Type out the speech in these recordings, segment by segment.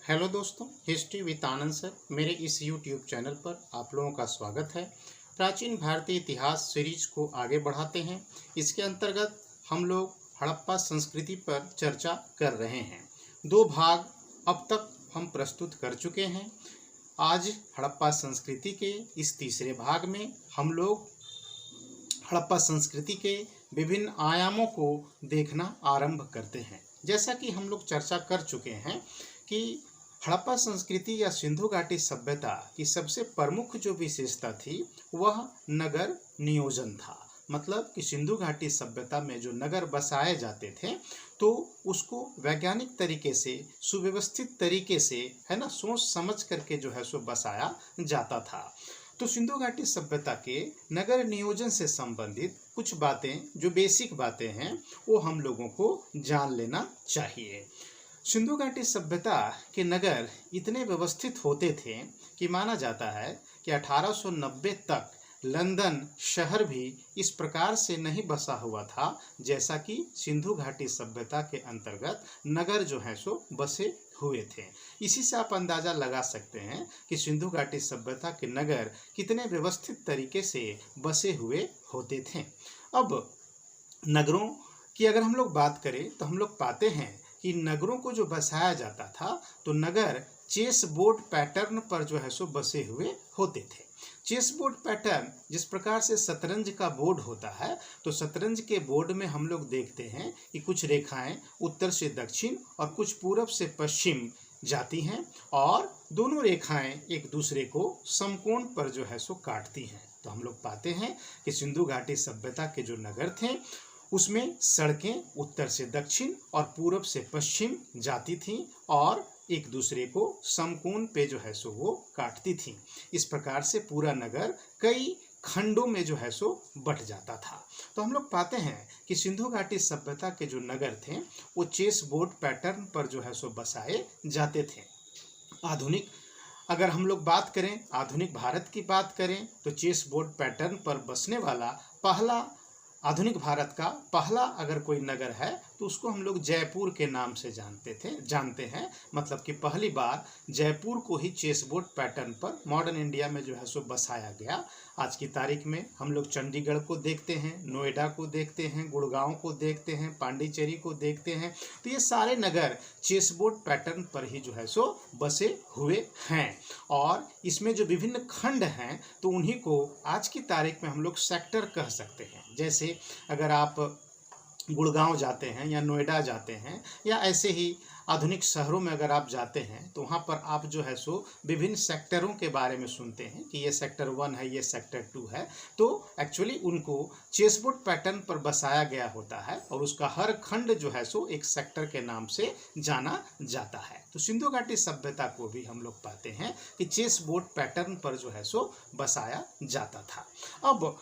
Hello दोस्तों, history with Anand sir मेरे इस यूट्यूब चैनल पर आप लोगों का स्वागत है। प्राचीन भारतीय इतिहास सीरीज को आगे बढ़ाते हैं। इसके अंतर्गत हम लोग हड़प्पा संस्कृति पर चर्चा कर रहे हैं। दो भाग अब तक हम प्रस्तुत कर चुके हैं। आज हड़प्पा संस्कृति के इस तीसरे भाग में हम लोग हड़प्पा संस्कृति के विभिन्न आयामों को देखना आरंभ करते हैं। जैसा कि हम लोग चर्चा कर चुके हैं कि हड़प्पा संस्कृति या सिंधु घाटी सभ्यता की सबसे प्रमुख जो विशेषता थी वह नगर नियोजन था। मतलब कि सिंधु घाटी सभ्यता में जो नगर बसाए जाते थे तो उसको वैज्ञानिक तरीके से, सुव्यवस्थित तरीके से, है ना, सोच समझ करके जो है सो बसाया जाता था। तो सिंधु घाटी सभ्यता के नगर नियोजन से संबंधित कुछ बातें, जो बेसिक बातें हैं, वो हम लोगों को जान लेना चाहिए। सिंधु घाटी सभ्यता के नगर इतने व्यवस्थित होते थे कि माना जाता है कि 1890 तक लंदन शहर भी इस प्रकार से नहीं बसा हुआ था जैसा कि सिंधु घाटी सभ्यता के अंतर्गत नगर जो है सो बसे हुए थे। इसी से आप अंदाजा लगा सकते हैं कि सिंधु घाटी सभ्यता के नगर कितने व्यवस्थित तरीके से बसे हुए होते थे। अब नगरों की अगर हम लोग बात करें तो हम लोग पाते हैं कि नगरों को जो बसाया जाता था तो नगर चेस बोर्ड पैटर्न पर जो है सो बसे हुए होते थे। चेस बोर्ड पैटर्न जिस प्रकार से शतरंज का बोर्ड होता है तो शतरंज के बोर्ड में हम लोग देखते हैं कि कुछ रेखाएं उत्तर से दक्षिण और कुछ पूरब से पश्चिम जाती हैं और दोनों रेखाएं एक दूसरे को समकोण पर जो है सो काटती हैं। तो हम लोग पाते हैं कि सिंधु घाटी सभ्यता के जो नगर थे उसमें सड़कें उत्तर से दक्षिण और पूरब से पश्चिम जाती थीं और एक दूसरे को समकोण पे जो है सो वो काटती थीं। इस प्रकार से पूरा नगर कई खंडों में जो है सो बट जाता था। तो हम लोग पाते हैं कि सिंधु घाटी सभ्यता के जो नगर थे वो चेस बोर्ड पैटर्न पर जो है सो बसाए जाते थे। आधुनिक अगर हम लोग बात करें, आधुनिक भारत की बात करें तो चेस बोर्ड पैटर्न पर बसने वाला पहला, आधुनिक भारत का पहला अगर कोई नगर है तो उसको हम लोग जयपुर के नाम से जानते हैं। मतलब कि पहली बार जयपुर को ही चेस बोर्ड पैटर्न पर मॉडर्न इंडिया में जो है सो बसाया गया। आज की तारीख में हम लोग चंडीगढ़ को देखते हैं, नोएडा को देखते हैं, गुड़गांव को देखते हैं, पांडिचेरी को देखते हैं। तो ये सारे नगर चेस बोर्ड पैटर्न पर ही जो है सो बसे हुए हैं और इसमें जो विभिन्न खंड हैं तो उन्हीं को आज की तारीख में हम लोग सेक्टर कह सकते हैं। जैसे अगर आप गुड़गांव जाते हैं या नोएडा जाते हैं या ऐसे ही आधुनिक शहरों में अगर आप जाते हैं तो वहाँ पर आप जो है सो विभिन्न सेक्टरों के बारे में सुनते हैं कि ये सेक्टर 1 है, ये सेक्टर 2 है। तो एक्चुअली उनको चेस बोर्ड पैटर्न पर बसाया गया होता है और उसका हर खंड जो है सो एक सेक्टर के नाम से जाना जाता है। तो सिंधु घाटी सभ्यता को भी हम लोग पाते हैं कि चेस बोर्ड पैटर्न पर जो है सो बसाया जाता था। अब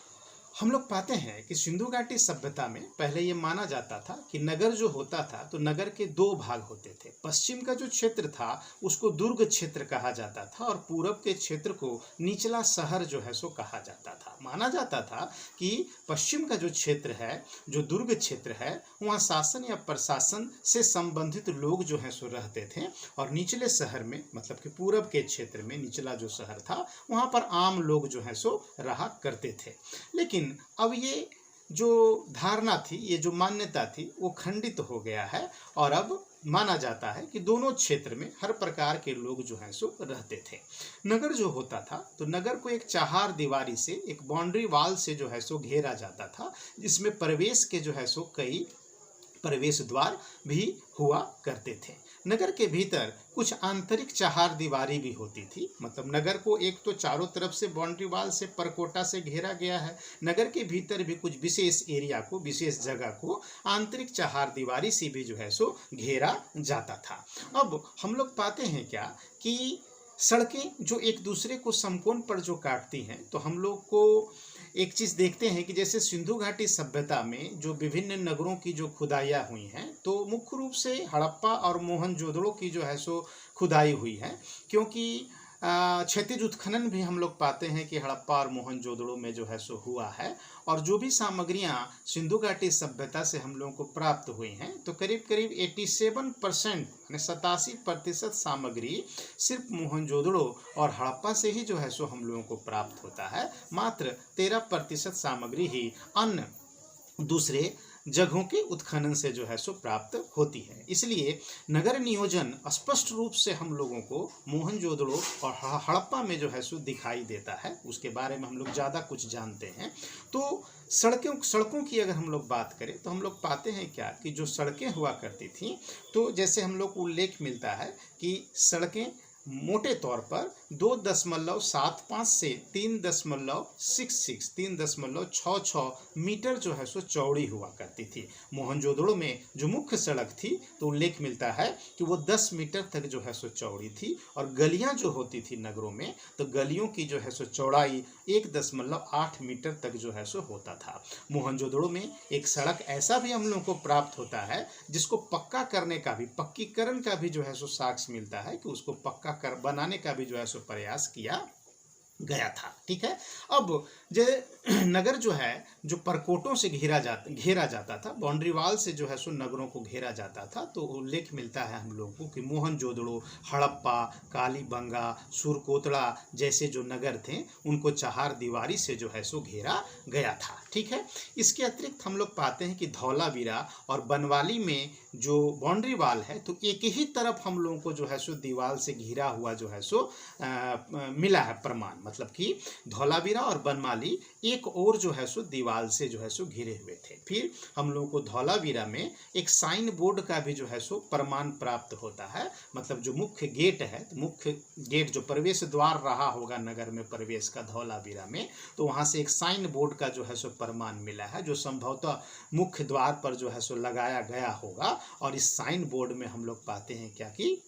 हम लोग पाते हैं कि सिंधु घाटी सभ्यता में पहले ये माना जाता था कि नगर जो होता था तो नगर के दो भाग होते थे। पश्चिम का जो क्षेत्र था उसको दुर्ग क्षेत्र कहा जाता था और पूरब के क्षेत्र को निचला शहर जो है सो कहा जाता था। माना जाता था कि पश्चिम का जो क्षेत्र है, जो दुर्ग क्षेत्र है, वहाँ शासन या प्रशासन से संबंधित लोग जो है सो रहते थे और निचले शहर में, मतलब कि पूरब के क्षेत्र में निचला जो शहर था वहाँ पर आम लोग जो है सो रहा करते थे। लेकिन अब ये जो धारणा थी, ये जो मान्यता थी, वो खंडित हो गया है और अब माना जाता है कि दोनों क्षेत्र में हर प्रकार के लोग जो हैं सो रहते थे। नगर जो होता था तो नगर को एक चार दीवारी से, एक बाउंड्री वाल से जो है सो घेरा जाता था, जिसमें प्रवेश के जो है सो कई प्रवेश द्वार भी हुआ करते थे। नगर के भीतर कुछ आंतरिक चार दीवारी भी होती थी। मतलब नगर को एक तो चारों तरफ से बाउंड्री वाल से, परकोटा से घेरा गया है। नगर के भीतर भी कुछ विशेष एरिया को, विशेष जगह को आंतरिक चार दीवारी से भी जो है सो घेरा जाता था। अब हम लोग पाते हैं क्या कि सड़कें जो एक दूसरे को समकोण पर जो काटती हैं, तो हम लोग को एक चीज़ देखते हैं कि जैसे सिंधु घाटी सभ्यता में जो विभिन्न नगरों की जो खुदाइयाँ हुई हैं तो मुख्य रूप से हड़प्पा और मोहनजोदड़ो की जो है सो खुदाई हुई है, क्योंकि क्षैतिज उत्खनन भी हम लोग पाते हैं कि हड़प्पा और मोहनजोदड़ो में जो है सो हुआ है। और जो भी सामग्रियां सिंधु घाटी सभ्यता से हम लोगों को प्राप्त हुई हैं तो करीब करीब 87% यानी 87% सामग्री सिर्फ मोहनजोदड़ो और हड़प्पा से ही जो है सो हम लोगों को प्राप्त होता है। मात्र 13% सामग्री ही अन्य दूसरे जगहों के उत्खनन से जो है सो प्राप्त होती है। इसलिए नगर नियोजन स्पष्ट रूप से हम लोगों को मोहनजोदड़ो और हड़प्पा में जो है सो दिखाई देता है। उसके बारे में हम लोग ज़्यादा कुछ जानते हैं। तो सड़कों की अगर हम लोग बात करें तो हम लोग पाते हैं क्या कि जो सड़कें हुआ करती थीं तो जैसे हम लोग को उल्लेख मिलता है कि सड़कें मोटे तौर पर 2.75 से 3.66 मीटर जो है सो चौड़ी हुआ करती थी। मोहनजोदड़ो में जो मुख्य सड़क थी तो उल्लेख मिलता है कि वो 10 मीटर तक जो है सो चौड़ी थी। और गलियां जो होती थी नगरों में तो गलियों की जो है सो चौड़ाई 1.8 मीटर तक जो है सो होता था। मोहनजोदड़ो में एक सड़क ऐसा भी हम लोगों को प्राप्त होता है जिसको पक्का करने का भी, पक्कीकरण का भी जो है सो साक्ष्य मिलता है कि उसको पक्का कर बनाने का भी जो है सो प्रयास किया गया था। ठीक है। अब जो नगर जो है जो परकोटों से घेरा जाता था, बाउंड्री वाल से जो है सो नगरों को घेरा जाता था। तो उल्लेख मिलता है हम लोगों को कि मोहनजोदड़ो, हड़प्पा, कालीबंगा, सुरकोतड़ा जैसे जो नगर थे उनको चहार दीवारी से जो है सो घेरा गया था। ठीक है। इसके अतिरिक्त हम लोग पाते हैं कि धौलावीरा और बनवाली में जो बाउंड्री वाल है तो एक ही तरफ हम लोगों को जो है सो दीवार से घिरा हुआ जो है सो मिला है प्रमाण। मतलब कि धौलावीरा और बनवाली एक और जो है सो दीवार से जो है सो घिरे हुए थे। फिर हम लोगों को धौलावीरा में एक साइन बोर्ड का भी जो है सो प्रमाण प्राप्त होता है। मतलब जो मुख्य गेट है, तो मुख्य गेट जो प्रवेश द्वार रहा होगा नगर में प्रवेश का धौलावीरा में, तो वहाँ से एक साइन बोर्ड का जो है सो प्रमाण मिला है जो संभवतः मुख्य द्वार पर जो है सो लगाया गया होगा। और इस साइन बोर्ड में हम लोग पाते हैं क्या कि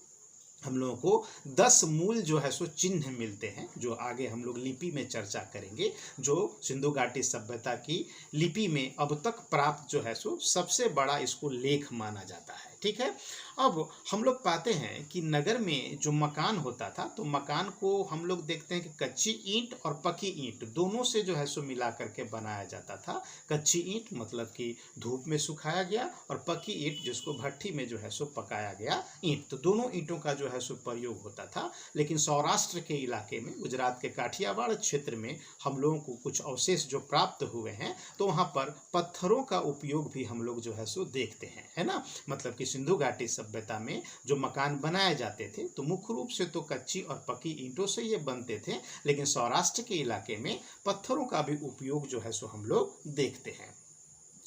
हम लोगों को 10 मूल जो है सो चिन्ह मिलते हैं जो आगे हम लोग लिपि में चर्चा करेंगे, जो सिंधु घाटी सभ्यता की लिपि में अब तक प्राप्त जो है सो सबसे बड़ा इसको लेख माना जाता है। ठीक है। अब हम लोग पाते हैं कि नगर में जो मकान होता था तो मकान को हम लोग देखते हैं कि कच्ची ईंट और पक्की ईंट दोनों से जो है सो मिला करके बनाया जाता था। कच्ची ईंट मतलब कि धूप में सुखाया गया और पक्की ईंट जिसको भट्ठी में जो है सो पकाया गया ईंट, तो दोनों ईंटों का जो है सो प्रयोग होता था। लेकिन सौराष्ट्र के इलाके में, गुजरात के काठियावाड़ क्षेत्र में हम लोगों को कुछ अवशेष जो प्राप्त हुए हैं तो वहाँ पर पत्थरों का उपयोग भी हम लोग जो है सो देखते हैं, है ना। मतलब कि सिंधु घाटी सभ्यता में जो मकान बनाए जाते थे तो मुख्य रूप से तो कच्ची और पक्की ईंटों से ये बनते थे, लेकिन सौराष्ट्र के इलाके में पत्थरों का भी उपयोग जो है सो हम लोग देखते हैं।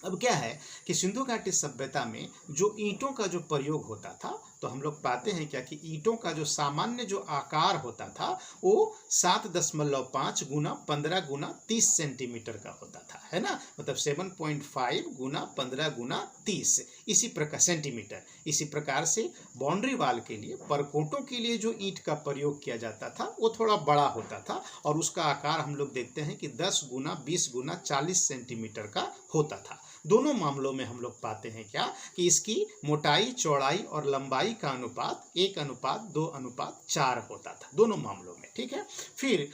अब क्या है कि सिंधु घाटी सभ्यता में जो ईंटों का जो प्रयोग होता था तो हम लोग पाते हैं क्या कि ईंटों का जो सामान्य जो आकार होता था वो 7.5 गुना 15 गुना 30 सेंटीमीटर का होता था, है ना। मतलब 7.5 गुना 15 गुना 30 इसी प्रकार सेंटीमीटर। इसी प्रकार से बाउंड्री वाल के लिए, परकोटों के लिए जो ईंट का प्रयोग किया जाता था वो थोड़ा बड़ा होता था और उसका आकार हम लोग देखते हैं कि 10 गुना 20 गुना 40 सेंटीमीटर का होता था। दोनों मामलों में हम लोग पाते हैं क्या कि इसकी मोटाई, चौड़ाई और लंबाई का अनुपात 1:2:4 होता था दोनों मामलों में। ठीक है। फिर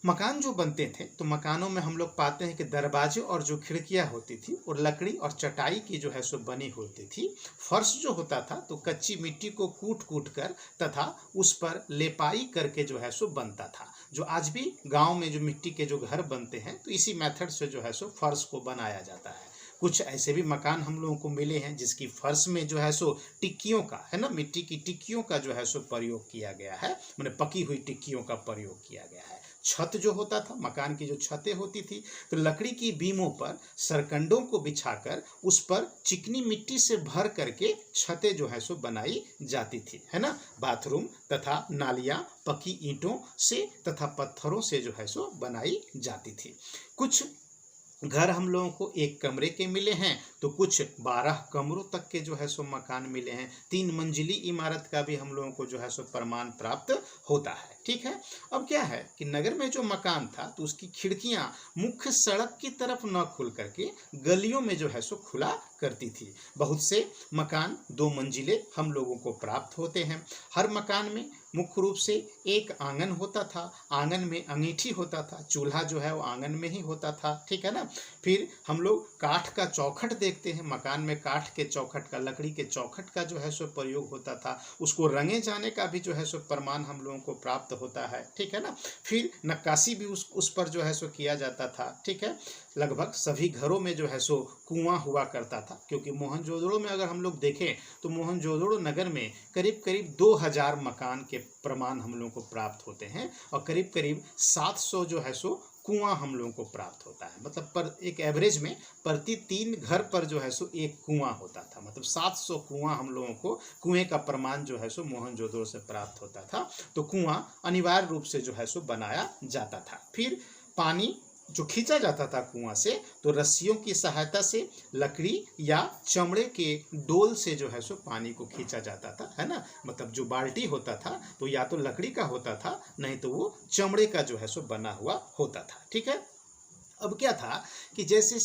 मकान जो बनते थे तो मकानों में हम लोग पाते हैं कि दरवाजे और जो खिड़कियां होती थी और लकड़ी और चटाई की जो है सो बनी होती थी। फर्श जो होता था तो कच्ची मिट्टी को कूट कर तथा उस पर लेपाई करके जो है सो बनता था। जो आज भी गांव में जो मिट्टी के जो घर बनते हैं तो इसी मेथड से जो है सो फर्श को बनाया जाता है। कुछ ऐसे भी मकान हम लोगों को मिले हैं जिसकी फर्श में जो है सो टिक्कियों का, है ना, मिट्टी की टिक्कियों का जो है सो प्रयोग किया गया है, मैंने पकी हुई टिक्कियों का प्रयोग किया गया है। छत जो होता था, मकान की जो छतें होती थी तो लकड़ी की बीमों पर सरकंडों को बिछाकर उस पर चिकनी मिट्टी से भर करके छतें जो है सो बनाई जाती थी, है ना। बाथरूम तथा नालियां पकी ईंटों से तथा पत्थरों से जो है सो बनाई जाती थी। कुछ घर हम लोगों को एक कमरे के मिले हैं तो कुछ 12 कमरों तक के जो है सो मकान मिले हैं। 3 मंजिली इमारत का भी हम लोगों को जो है सो प्रमाण प्राप्त होता है। ठीक है। अब क्या है कि नगर में जो मकान था तो उसकी खिड़कियां मुख्य सड़क की तरफ न खुल करके गलियों में जो है सो खुला करती थी। बहुत से मकान 2 मंजिले हम लोगों को प्राप्त होते हैं। हर मकान में मुख्य रूप से एक आंगन होता था, आंगन में अंगीठी होता था, चूल्हा जो है वो आंगन में ही होता था, ठीक है ना। फिर हम लोग काठ का चौखट देखते हैं, मकान में काठ के चौखट का, लकड़ी के चौखट का जो है सो प्रयोग होता था, उसको रंगे जाने का भी जो है सो प्रमाण हम लोगों को प्राप्त होता है, ठीक है ना। फिर नक्काशी भी उस पर जो है सो किया जाता था, ठीक है। लगभग सभी घरों में जो है सो कुआं हुआ करता था, क्योंकि मोहनजोदड़ो में अगर हम लोग देखें तो मोहनजोदड़ो नगर में करीब करीब 2000 मकान के प्रमाण हम लोगों को प्राप्त होते हैं और करीब करीब 700 जो है सो कुआं हम लोगों को प्राप्त होता है। मतलब पर एक एवरेज में प्रति 3 घर पर जो है सो एक कुआं होता था। मतलब 700 कुआं हम लोगों को, कुएं का प्रमाण जो है सो मोहनजोदड़ो से प्राप्त होता था। तो कुआं अनिवार्य रूप से जो है सो बनाया जाता था। फिर पानी जो खींचा जाता था कुआं से, तो रस्सियों की सहायता से, लकड़ी या चमड़े के डोल से जो है सो पानी को खींचा जाता था, है ना। मतलब जो बाल्टी होता था तो या तो लकड़ी का होता था, नहीं तो वो चमड़े का जो है सो बना हुआ होता था, ठीक है। अब क्या था कि जैसे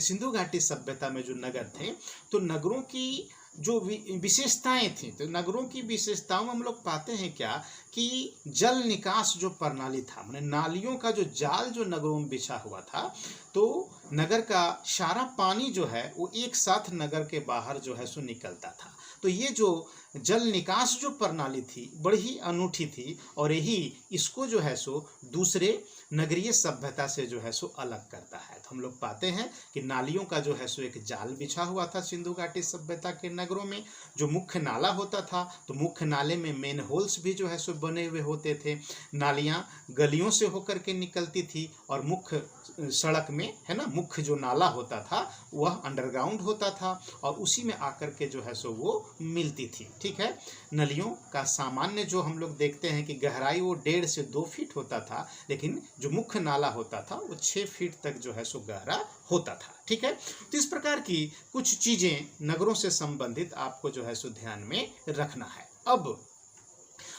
सिंधु घाटी सभ्यता में जो नगर थे, तो नगरों की जो विशेषताएं थी, तो नगरों की विशेषताओं में हम लोग पाते हैं क्या कि जल निकास जो प्रणाली था, माने नालियों का जो जाल जो नगरों में बिछा हुआ था, तो नगर का सारा पानी जो है वो एक साथ नगर के बाहर जो है सो निकलता था। तो ये जो जल निकास जो प्रणाली थी बड़ी ही अनूठी थी, और यही इसको जो है सो दूसरे नगरीय सभ्यता से जो है सो अलग करता है। तो हम लोग पाते हैं कि नालियों का जो है सो एक जाल बिछा हुआ था सिंधु घाटी सभ्यता के नगरों में। जो मुख्य नाला होता था, तो मुख्य नाले में मेन होल्स भी जो है सो बने हुए होते थे। नालियां गलियों से होकर के निकलती थी, और मुख्य सड़क में, है ना, मुख्य जो नाला होता था वह अंडरग्राउंड होता था, और उसी में आकर के जो है सो वो मिलती थी, ठीक है। नलियों का सामान्य जो हम लोग देखते हैं कि गहराई वो 1.5 से 2 फीट होता था, लेकिन जो मुख्य नाला होता था वो 6 फीट तक जो है सो गहरा होता था, ठीक है। तो इस प्रकार की कुछ चीजें नगरों से संबंधित आपको जो है सो ध्यान में रखना है। अब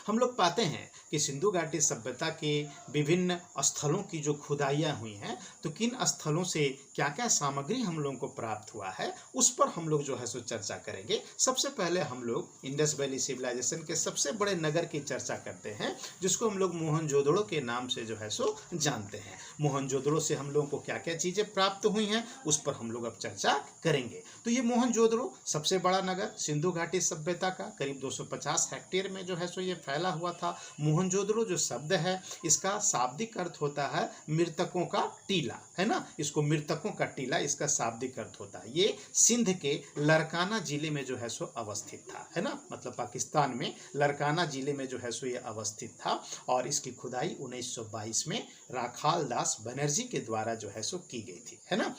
हम लोग पाते हैं कि सिंधु घाटी सभ्यता के विभिन्न स्थलों की जो खुदाइयाँ हुई हैं, तो किन स्थलों से क्या क्या सामग्री हम लोगों को प्राप्त हुआ है उस पर हम लोग जो है सो चर्चा करेंगे। सबसे पहले हम लोग इंडस वैली सिविलाइजेशन के सबसे बड़े नगर की चर्चा करते हैं, जिसको हम लोग मोहनजोदड़ो के नाम से जो है सो जानते हैं। मोहनजोदड़ो से हम लोगों को क्या क्या चीज़ें प्राप्त हुई हैं उस पर हम लोग अब चर्चा करेंगे। तो ये मोहनजोदड़ो सबसे बड़ा नगर सिंधु घाटी सभ्यता का, करीब 250 हेक्टेयर में जो है सो ये फैला हुआ था। मोहनजोदड़ो जो शब्द है इसका शाब्दिक अर्थ होता है मृतकों का टीला, है ना। इसको मृतकों का टीला इसका शाब्दिक अर्थ होता है। ये सिंध के लरकाना जिले में जो है सो अवस्थित था, है ना। मतलब पाकिस्तान में लरकाना जिले में जो है सो ये अवस्थित था, और इसकी खुदाई 1922 में राखाल दास बनर्जी के द्वारा जो है सो की गई थी, है ना।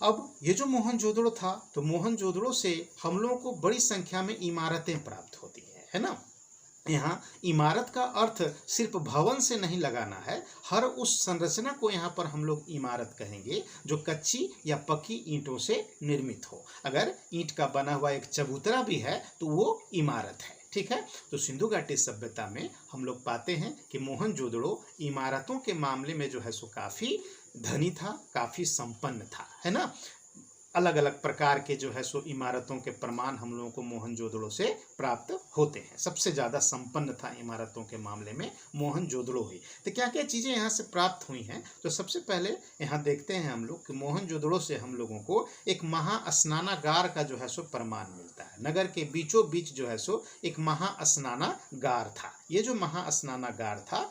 अब ये जो मोहनजोदड़ो था, तो मोहनजोदड़ो से हम लोगों को बड़ी संख्या में इमारतें प्राप्त होती है ना। यहाँ इमारत का अर्थ सिर्फ भवन से नहीं लगाना है, हर उस संरचना को यहाँ पर हम लोग इमारत कहेंगे जो कच्ची या पक्की ईंटों से निर्मित हो। अगर ईंट का बना हुआ एक चबूतरा भी है तो वो इमारत है, ठीक है। तो सिंधु घाटी सभ्यता में हम लोग पाते हैं कि मोहनजोदड़ो इमारतों के मामले में जो है सो काफ़ी धनी था, काफ़ी संपन्न था, है ना। अलग अलग प्रकार के जो है सो इमारतों के प्रमाण हम लोगों को मोहनजोदड़ो से प्राप्त होते हैं। सबसे ज़्यादा संपन्न था इमारतों के मामले में मोहनजोदड़ो ही। तो क्या क्या चीज़ें यहाँ से प्राप्त हुई हैं, तो सबसे पहले यहाँ देखते हैं हम लोग कि मोहनजोदड़ो से हम लोगों को एक महास्नानागार का जो है सो प्रमाण मिलता है। नगर के बीचों बीच जो है सो एक महास्नानागार था। ये जो महास्नानागार था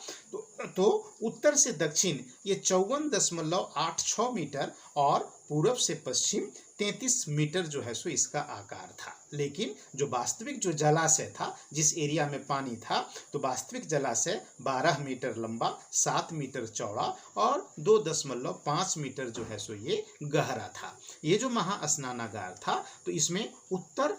तो उत्तर से दक्षिण ये 54.86 मीटर और पूरब से पश्चिम 33 मीटर जो है सो इसका आकार था। लेकिन जो वास्तविक जो जलाशय था, जिस एरिया में पानी था, तो वास्तविक जलाशय 12 मीटर लंबा, 7 मीटर चौड़ा और 2.5 मीटर जो है सो ये गहरा था। ये जो महास्नानागार था, तो इसमें उत्तर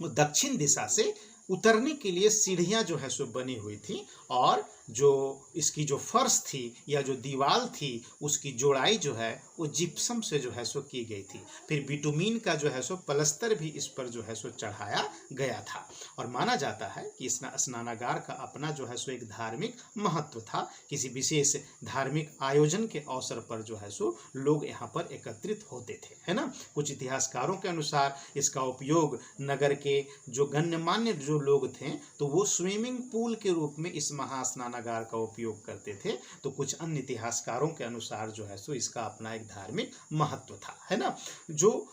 दक्षिण दिशा से उतरने के लिए सीढ़ियां जो है सो बनी हुई थी, और जो इसकी जो फर्श थी या जो दीवार थी उसकी जोड़ाई जो है वो जिप्सम से जो है सो की गई थी। फिर बिटुमीन का जो है सो पलस्तर भी इस पर जो है सो चढ़ाया गया था। और माना जाता है कि इस स्नानागार का अपना जो है सो एक धार्मिक महत्व था। किसी विशेष धार्मिक आयोजन के अवसर पर जो है सो लोग यहाँ पर एकत्रित होते थे, है ना। कुछ इतिहासकारों के अनुसार इसका उपयोग नगर के जो गण्यमान्य जो लोग थे तो वो स्विमिंग पूल के रूप में इस महास्नानागार का उपयोग करते थे। तो कुछ अन्य इतिहासकारों के अनुसार जो है सो इसका अपना एक धार्मिक महत्व था, है ना। जो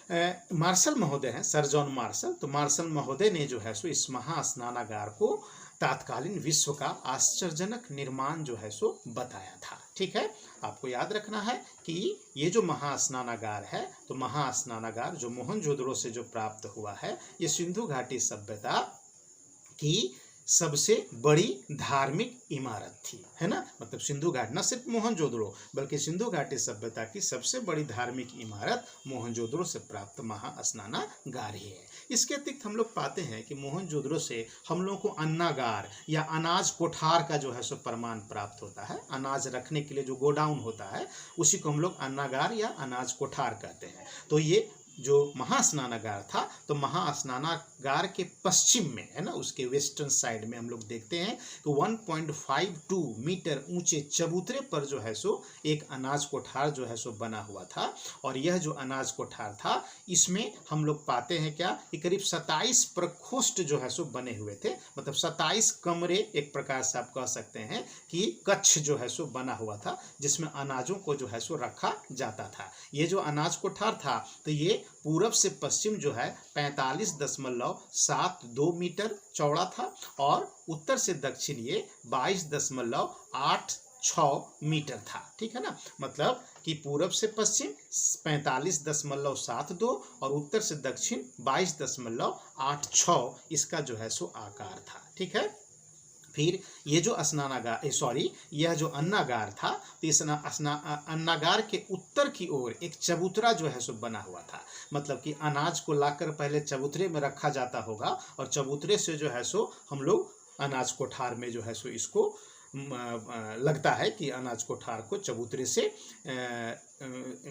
मार्शल महोदय हैं, सर जॉन मार्शल, तो मार्शल महोदय ने जो है सो इस महास्नानागार को तात्कालीन विश्व का आश्चर्यजनक निर्माण जो है सो बताया था। ठीक है, आपको याद रखना है कि ये जो महास्नानागार है तो महास्नानागार जो मोहनजोदड़ो से जो प्राप्त हुआ है ये सिंधु घाटी सभ्यता की सबसे बड़ी धार्मिक इमारत थी, है ना। मतलब सिंधु घाटी न सिर्फ मोहनजोदड़ो बल्कि सिंधु घाटी सभ्यता की सबसे बड़ी धार्मिक इमारत मोहनजोदड़ो से प्राप्त महास्नानागार ही है। इसके अतिरिक्त हम लोग पाते हैं कि मोहनजोदड़ो से हम लोगों को अन्नागार या अनाज कोठार का जो है सो प्रमाण प्राप्त होता है। अनाज रखने के लिए जो गोडाउन होता है उसी को हम लोग अन्नागार या अनाज कोठार कहते हैं। तो ये जो महास्नानागार था तो महास्नानागार के पश्चिम में, है ना, उसके वेस्टर्न साइड में हम लोग देखते हैं कि 1.52 मीटर ऊंचे चबूतरे पर जो है सो एक अनाज कोठार जो है सो बना हुआ था। और यह जो अनाज कोठार था इसमें हम लोग पाते हैं क्या कि करीब 27 प्रकोष्ठ जो है सो बने हुए थे। मतलब 27 कमरे एक प्रकार से आप कह सकते हैं कि कक्ष जो है सो बना हुआ था जिसमें अनाजों को जो है सो रखा जाता था। ये जो अनाज कोठार था तो ये पूरब से पश्चिम जो है 45.72 मीटर चौड़ा था और उत्तर से दक्षिण ये 22.86 मीटर था। ठीक है ना, मतलब कि पूरब से पश्चिम 45.72 और उत्तर से दक्षिण 22.86 इसका जो है सो आकार था। ठीक है, फिर ये जो यह जो अन्नागार था तो इस अन्नागार के उत्तर की ओर एक चबूतरा जो है सो बना हुआ था। मतलब कि अनाज को लाकर पहले चबूतरे में रखा जाता होगा और चबूतरे से जो है सो हम लोग अनाज कोठार में जो है सो इसको लगता है कि अनाज कोठार को चबूतरे से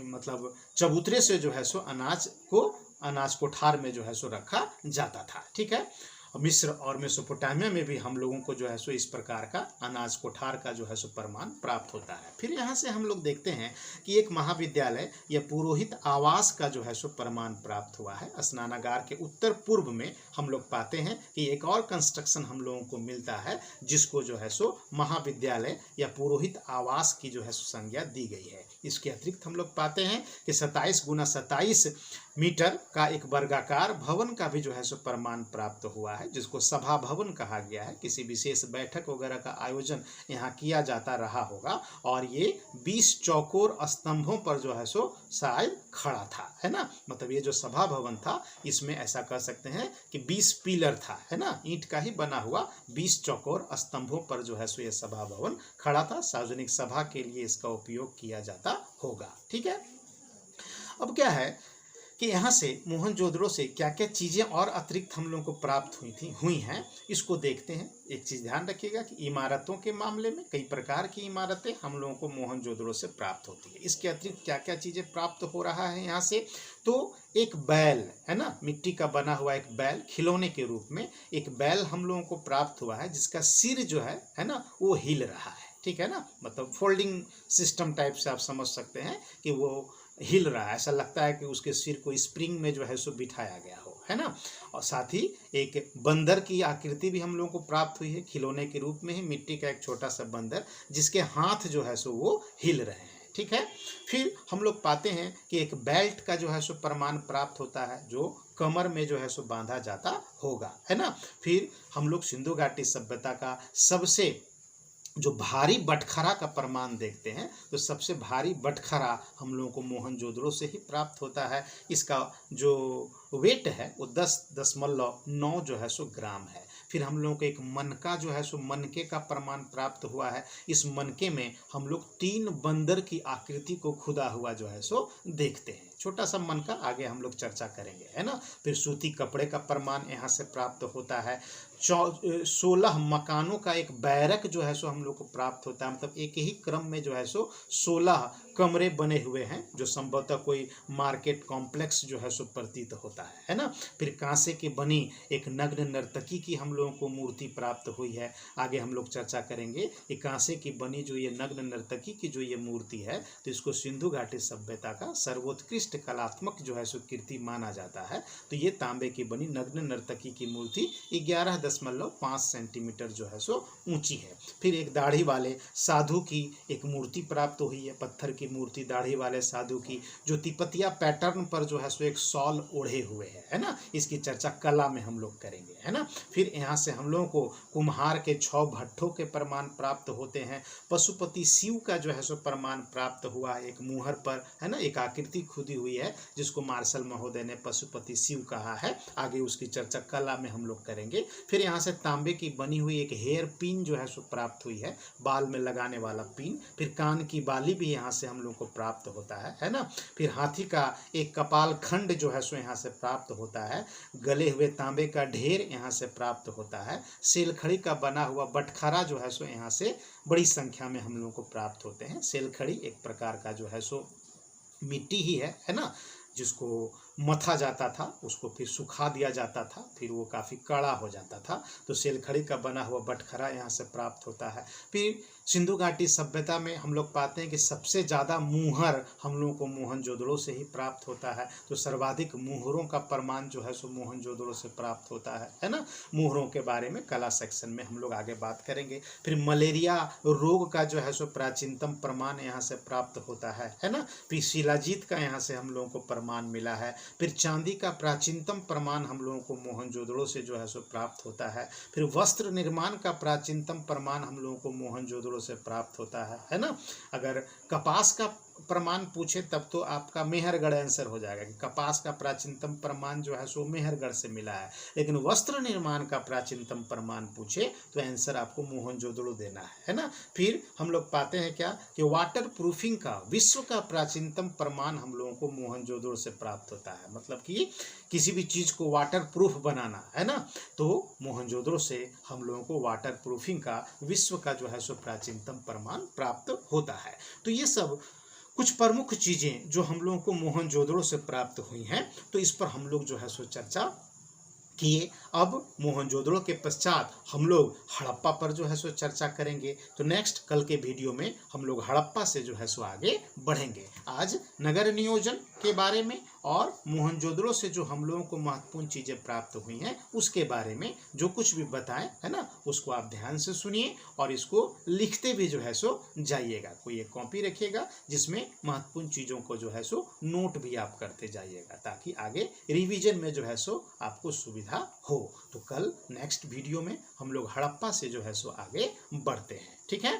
मतलब चबूतरे से जो है सो अनाज को अनाज कोठार में जो है सो रखा जाता था। ठीक है, मिस्र और मेसोपोटामिया में भी हम लोगों को जो है सो इस प्रकार का अनाज कोठार का जो है सो प्रमाण प्राप्त होता है। फिर यहाँ से हम लोग देखते हैं कि एक महाविद्यालय या पुरोहित आवास का जो है सो प्रमाण प्राप्त हुआ है। स्नानागार के उत्तर पूर्व में हम लोग पाते हैं कि एक और कंस्ट्रक्शन हम लोगों को मिलता है जिसको जो है सो महाविद्यालय या पुरोहित आवास की जो है सो संज्ञा दी गई है। इसके अतिरिक्त हम लोग पाते हैं कि 27 × 27 मीटर का एक वर्गाकार भवन का भी जो है सो प्रमाण प्राप्त हुआ है जिसको सभा भवन कहा गया है। किसी विशेष बैठक वगैरह का आयोजन यहाँ किया जाता रहा होगा और ये 20 चौकोर स्तंभों पर जो है सो शायद खड़ा था, है ना। मतलब ये जो सभा भवन था इसमें ऐसा कह सकते हैं कि 20 पिलर था, है ना, ईंट का ही बना हुआ 20 चौकोर स्तंभों पर जो है सो ये सभा भवन खड़ा था। सार्वजनिक सभा के लिए इसका उपयोग किया जाता होगा। ठीक है, अब क्या है कि यहाँ से मोहनजोदड़ो से क्या क्या चीज़ें और अतिरिक्त हम लोगों को प्राप्त हुई हैं इसको देखते हैं। एक चीज़ ध्यान रखिएगा कि इमारतों के मामले में कई प्रकार की इमारतें हम लोगों को मोहनजोदड़ो से प्राप्त होती है। इसके अतिरिक्त क्या क्या चीज़ें प्राप्त हो रहा है यहाँ से, तो एक बैल, है ना, मिट्टी का बना हुआ एक बैल, खिलौने के रूप में एक बैल हम लोगों को प्राप्त हुआ है जिसका सिर जो है ना, वो हिल रहा है। ठीक है ना, मतलब फोल्डिंग सिस्टम टाइप से आप समझ सकते हैं कि वो हिल रहा है, ऐसा लगता है कि उसके सिर को स्प्रिंग में जो है सो बिठाया गया हो, है ना। और साथ ही एक बंदर की आकृति भी हम लोगों को प्राप्त हुई है, खिलौने के रूप में ही मिट्टी का एक छोटा सा बंदर जिसके हाथ जो है सो वो हिल रहे हैं। ठीक है, फिर हम लोग पाते हैं कि एक बेल्ट का जो है सो प्रमाण प्राप्त होता है जो कमर में जो है सो बांधा जाता होगा, है ना। फिर हम लोग सिंधु घाटी सभ्यता का सबसे जो भारी बटखरा का प्रमाण देखते हैं तो सबसे भारी बटखरा हम लोगों को मोहनजोदड़ो से ही प्राप्त होता है। इसका जो वेट है वो 10.9 जो है सो ग्राम है। फिर हम लोगों को एक मनका जो है सो मनके का प्रमाण प्राप्त हुआ है। इस मनके में हम लोग 3 बंदर की आकृति को खुदा हुआ जो है सो देखते हैं। छोटा सा मनका, आगे हम लोग चर्चा करेंगे, है ना। फिर सूती कपड़े का प्रमाण यहाँ से प्राप्त होता है। 16 मकानों का एक बैरक जो है सो हम लोग को प्राप्त होता है। मतलब एक ही क्रम में जो है सो 16 कमरे बने हुए हैं, जो संभवतः कोई मार्केट कॉम्प्लेक्स जो है सो प्रतीत होता है ना। फिर कांसे की बनी एक नग्न नर्तकी की हम लोगों को मूर्ति प्राप्त हुई है। आगे हम लोग चर्चा करेंगे कि कांसे की बनी जो ये नग्न नर्तकी की जो ये मूर्ति है, तो इसको सिंधु घाटी सभ्यता का सर्वोत्कृष्ट कलात्मक जो है सो कृति माना जाता है। तो ये तांबे की बनी नग्न नर्तकी की मूर्ति 11.5 सेंटीमीटर जो है सो ऊंची है। फिर एक दाढ़ी वाले साधु की एक मूर्ति प्राप्त हुई है, पत्थर की मूर्ति दाढ़ी वाले साधु की, जो तिपतिया पैटर्न पर जो है सो एक शॉल ओढ़े हुए है ना। इसकी चर्चा कला में हम लोग करेंगे, है ना। फिर यहाँ से हम लोगों को कुम्हार के 6 भट्ठों के प्रमाण प्राप्त होते हैं। पशुपति शिव का जो है सो प्रमाण प्राप्त हुआ है, एक मुहर पर, है ना, एक आकृति खुदी हुई है जिसको मार्शल महोदय ने पशुपति शिव कहा है। आगे उसकी चर्चा कला में हम लोग करेंगे। फिर यहाँ से तांबे की बनी हुई एक हेयर पिन जो है सो प्राप्त हुई है, बाल में लगाने वाला पिन। फिर कान की बाली भी यहाँ से हम लोग को प्राप्त होता है ना। फिर हाथी का एक कपाल खंड जो है सो यहाँ से प्राप्त होता है। गले हुए तांबे का ढेर यहाँ से प्राप्त होता है। सेलखड़ी का बना हुआ बटखरा जो है सो यहाँ से बड़ी संख्या में हम लोगों को प्राप्त होते हैं। सेलखड़ी एक प्रकार का जो है सो मिट्टी ही है ना, जिसको मथा जाता था, उसको फिर सुखा दिया जाता था, फिर वो काफ़ी कड़ा हो जाता था। तो सेलखड़ी का बना हुआ बटखरा यहाँ से प्राप्त होता है। फिर सिंधु घाटी सभ्यता में हम लोग पाते हैं कि सबसे ज़्यादा मुहर हम लोगों को मोहनजोदड़ो से ही प्राप्त होता है। तो सर्वाधिक मुहरों का प्रमाण जो है सो मोहनजोदड़ो से प्राप्त होता है ना। मुहरों के बारे में कला सेक्शन में हम लोग आगे बात करेंगे। फिर मलेरिया रोग का जो है सो प्राचीनतम प्रमाण यहाँ से प्राप्त होता है ना। फिर शिलाजीत का यहाँ से हम लोगों को प्रमाण मिला है। फिर चांदी का प्राचीनतम प्रमाण हम लोगों को मोहनजोदड़ो से जो है सो प्राप्त होता है। फिर वस्त्र निर्माण का प्राचीनतम प्रमाण हम लोगों को मोहनजोदड़ो से प्राप्त होता है ना। अगर कपास का प्रमाण पूछे तब तो आपका मेहरगढ़ आंसर हो जाएगा कि कपास का प्राचीनतम प्रमाण जो है सो मेहरगढ़ से मिला है। लेकिन वस्त्र निर्माण का प्राचीनतम प्रमाण पूछे तो आंसर आपको मोहनजोदड़ो देना है ना। फिर हम लोग पाते हैं क्या कि वाटर प्रूफिंग का विश्व का प्राचीनतम प्रमाण हम लोगों को मोहनजोदड़ो से प्राप्त होता है। मतलब कि किसी भी चीज़ को वाटर प्रूफ बनाना है ना, तो मोहनजोदड़ो से हम लोगों को वाटर प्रूफिंग का विश्व का जो है सो प्राचीनतम प्रमाण प्राप्त होता है। तो ये सब कुछ प्रमुख चीज़ें जो हम लोगों को मोहनजोदड़ो से प्राप्त हुई हैं, तो इस पर हम लोग जो है सो चर्चा किए। अब मोहनजोदड़ो के पश्चात हम लोग हड़प्पा पर जो है सो चर्चा करेंगे। तो नेक्स्ट कल के वीडियो में हम लोग हड़प्पा से जो है सो आगे बढ़ेंगे। आज नगर नियोजन के बारे में और मोहनजोदड़ो से जो हम लोगों को महत्वपूर्ण चीज़ें प्राप्त हुई हैं उसके बारे में जो कुछ भी बताएं, है ना, उसको आप ध्यान से सुनिए और इसको लिखते भी जो है सो जाइएगा। कोई एक कॉपी रखिएगा जिसमें महत्वपूर्ण चीज़ों को जो है सो नोट भी आप करते जाइएगा, ताकि आगे रिवीजन में जो है सो आपको सुविधा हो। तो कल नेक्स्ट वीडियो में हम लोग हड़प्पा से जो है सो आगे बढ़ते हैं। ठीक है।